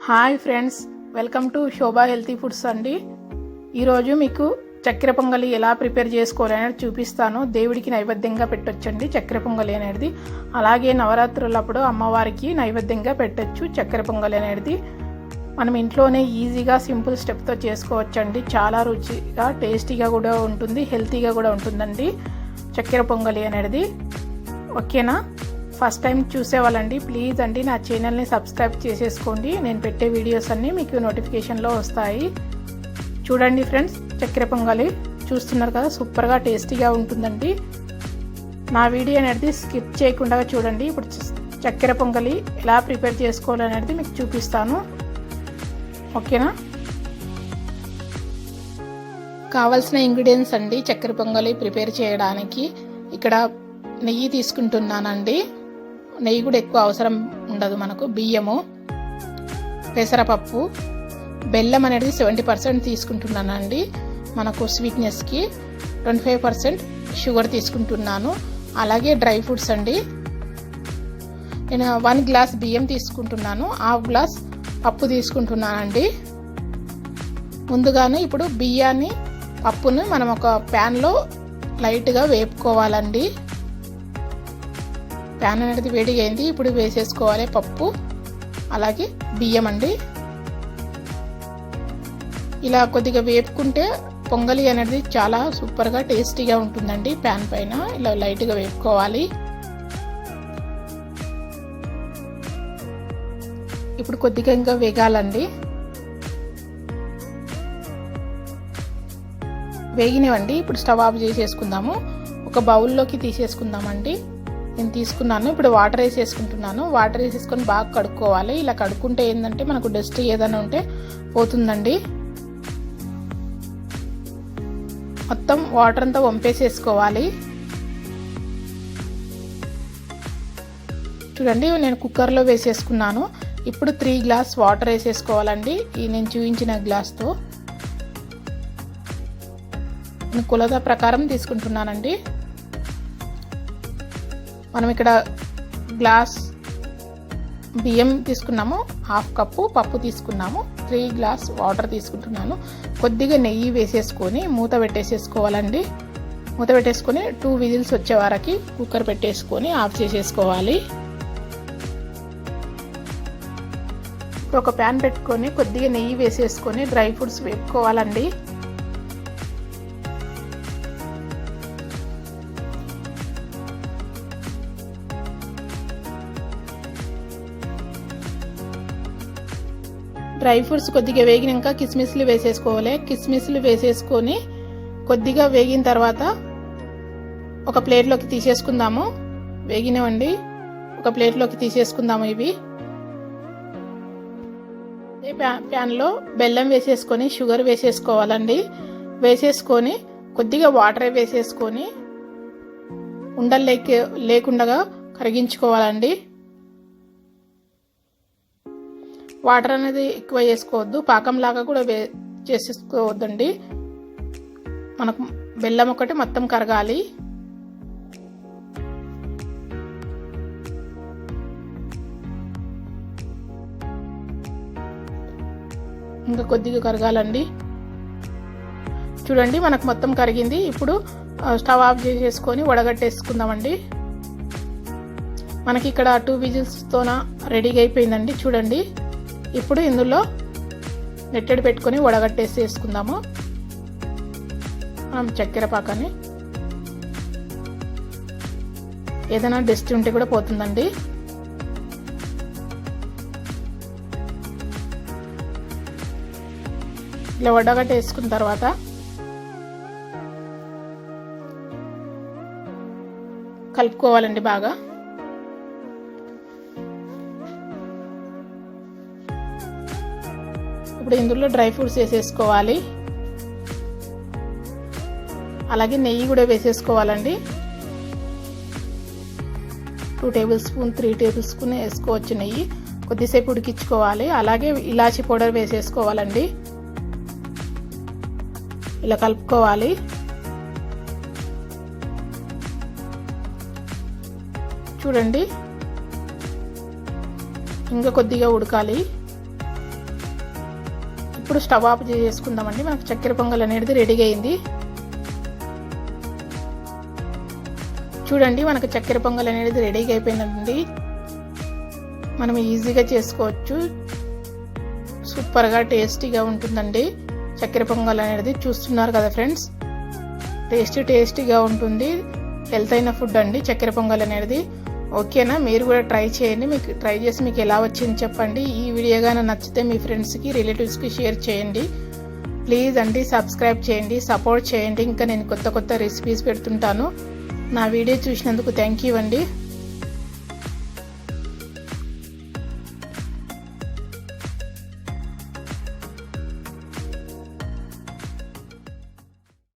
Hi friends, welcome to Shobha healthy foods అండి. ఈరోజు మీకు చక్కెర పొంగలి ఎలా ప్రిపేర్ చేసుకోవాలనేది చూపిస్తాను. దేవుడికి నైవేద్యంగా పెట్టొచ్చండి చక్కెర పొంగలి అనేది. అలాగే నవరాత్రులప్పుడు అమ్మవారికి నైవేద్యంగా పెట్టొచ్చు చక్కెర పొంగలి అనేది. మనం ఇంట్లోనే ఈజీగా సింపుల్ స్టెప్తో చేసుకోవచ్చండి. చాలా రుచిగా టేస్టీగా కూడా ఉంటుంది, హెల్తీగా కూడా ఉంటుందండి చక్కెర పొంగలి అనేది. ఓకేనా? ఫస్ట్ టైం చూసేవాళ్ళండి ప్లీజ్ అండి నా ఛానల్ని సబ్స్క్రైబ్ చేసేసుకోండి. నేను పెట్టే వీడియోస్ అన్నీ మీకు నోటిఫికేషన్లో వస్తాయి. చూడండి ఫ్రెండ్స్, చక్కెర పొంగలి చూస్తున్నారు కదా, సూపర్గా టేస్టీగా ఉంటుందండి. నా వీడియో అనేది స్కిప్ చేయకుండా చూడండి. ఇప్పుడు చక్కెర పొంగలి ఎలా ప్రిపేర్ చేసుకోవాలనేది మీకు చూపిస్తాను. ఓకేనా? కావాల్సిన ఇంగ్రీడియంట్స్ అండి చక్కెర పొంగలి ప్రిపేర్ చేయడానికి. ఇక్కడ నెయ్యి తీసుకుంటున్నానండి. నెయ్యి కూడా ఎక్కువ అవసరం ఉండదు మనకు. బియ్యము, పెసరపప్పు, బెల్లం అనేది 70% తీసుకుంటున్నానండి. మనకు స్వీట్నెస్కి 25% షుగర్ తీసుకుంటున్నాను. అలాగే డ్రై ఫ్రూట్స్ అండి. నేను 1 గ్లాస్ బియ్యం తీసుకుంటున్నాను, 1/2 గ్లాస్ పప్పు తీసుకుంటున్నానండి. ముందుగానే ఇప్పుడు బియ్యాన్ని, పప్పును మనం ఒక ప్యాన్లో లైట్గా వేపుకోవాలండి. ప్యాన్ అనేది వేడిగా అయింది. ఇప్పుడు వేసేసుకోవాలి పప్పు, అలాగే బియ్యం అండి. ఇలా కొద్దిగా వేపుకుంటే పొంగలి అనేది చాలా సూపర్గా టేస్టీగా ఉంటుందండి. ప్యాన్ పైన ఇలా లైట్గా వేపుకోవాలి. ఇప్పుడు కొద్దిగా ఇంకా వేగాలండి. వేగినవండి. ఇప్పుడు స్టవ్ ఆఫ్ చేసేసుకుందాము. ఒక బౌల్లోకి తీసేసుకుందామండి. నేను తీసుకున్నాను. ఇప్పుడు వాటర్ వేసేసుకుంటున్నాను. వాటర్ వేసేసుకొని బాగా కడుక్కోవాలి. ఇలా కడుక్కుంటే ఏంటంటే మనకు డస్ట్ ఏదైనా ఉంటే పోతుందండి. మొత్తం వాటర్ అంతా వంపేసేసుకోవాలి. చూడండి, నేను కుక్కర్లో వేసేసుకున్నాను. ఇప్పుడు 3 గ్లాస్ వాటర్ వేసేసుకోవాలండి. ఈ నేను చూపించిన గ్లాస్తో నేను కొలత ప్రకారం తీసుకుంటున్నానండి. మనం ఇక్కడ గ్లాస్ బియ్యం తీసుకున్నాము, 1/2 కప్పు పప్పు తీసుకున్నాము, 3 గ్లాస్ వాటర్ తీసుకుంటున్నాను. కొద్దిగా నెయ్యి వేసేసుకొని మూత పెట్టేసేసుకోవాలండి. మూత పెట్టేసుకొని 2 విజిల్స్ వచ్చే వరకు కుక్కర్ పెట్టేసుకొని ఆఫ్ చేసేసుకోవాలి. ఇప్పుడు ఒక ప్యాన్ పెట్టుకొని కొద్దిగా నెయ్యి వేసేసుకొని డ్రై ఫ్రూట్స్ వేపుకోవాలండి. డ్రై ఫ్రూట్స్ కొద్దిగా వేగినాక కిస్మిస్లు వేసేసుకోవాలి. కిస్మిస్లు వేసేసుకొని కొద్దిగా వేగిన తర్వాత ఒక ప్లేట్లోకి తీసేసుకుందాము. వేగినవండి, ఒక ప్లేట్లోకి తీసేసుకుందాము. ఇవి ప్యాన్లో బెల్లం వేసేసుకొని షుగర్ వేసేసుకోవాలండి. వేసేసుకొని కొద్దిగా వాటర్ వేసేసుకొని ఉండలు లేకుండా కరిగించుకోవాలండి. వాటర్ అనేది ఎక్కువ వేసుకోవద్దు, పాకంలాగా కూడా చేసేసుకోవద్దండి. మనకు బెల్లం ఒకటి మొత్తం కరగాలి. ఇంకా కొద్దిగా కరగాలండి. చూడండి, మనకు మొత్తం కరిగింది. ఇప్పుడు స్టవ్ ఆఫ్ చేసేసుకొని వడగట్టేసుకుందామండి. మనకి ఇక్కడ 2 విజిల్స్తోన రెడీగా అయిపోయిందండి. చూడండి, ఇప్పుడు ఇందులో నెట్టెడు పెట్టుకొని వడగట్టేసేసుకుందాము. మనం చక్కెర పాకాన్ని, ఏదైనా డస్ట్ ఉంటే కూడా పోతుందండి. ఇలా వడగట్టేసుకున్న తర్వాత కలుపుకోవాలండి బాగా. ఇప్పుడు ఇందులో డ్రై ఫ్రూట్స్ వేసేసుకోవాలి. అలాగే నెయ్యి కూడా వేసేసుకోవాలండి. 2 టేబుల్ స్పూన్ 3 టేబుల్ స్పూన్ వేసుకోవచ్చు నెయ్యి. కొద్దిసేపు ఉడికించుకోవాలి. అలాగే ఇలాచీ పౌడర్ వేసేసుకోవాలండి. ఇలా కలుపుకోవాలి. చూడండి, ఇంకా కొద్దిగా ఉడకాలి. ఇప్పుడు స్టవ్ ఆఫ్ చేసుకుందామండి. మనకు చక్కెర పొంగల్ అనేది రెడీ అయింది. చూడండి, మనకు చక్కెర పొంగల్ అనేది రెడీగా అయిపోయిందండి. మనం ఈజీగా చేసుకోవచ్చు. సూపర్గా టేస్టీగా ఉంటుందండి చక్కెర పొంగల్ అనేది. చూస్తున్నారు కదా ఫ్రెండ్స్, టేస్టీగా ఉంటుంది. హెల్త్ అయిన ఫుడ్ అండి చక్కెర పొంగల్ అనేది. ఓకేనా, మీరు కూడా ట్రై చేయండి. మీకు ట్రై చేసి మీకు ఎలా వచ్చింది చెప్పండి. ఈ వీడియో కానీ నచ్చితే మీ ఫ్రెండ్స్కి రిలేటివ్స్కి షేర్ చేయండి. ప్లీజ్ అండి సబ్స్క్రైబ్ చేయండి, సపోర్ట్ చేయండి. ఇంకా నేను కొత్త రెసిపీస్ పెడుతుంటాను. నా వీడియో చూసినందుకు థ్యాంక్ యూ అండి.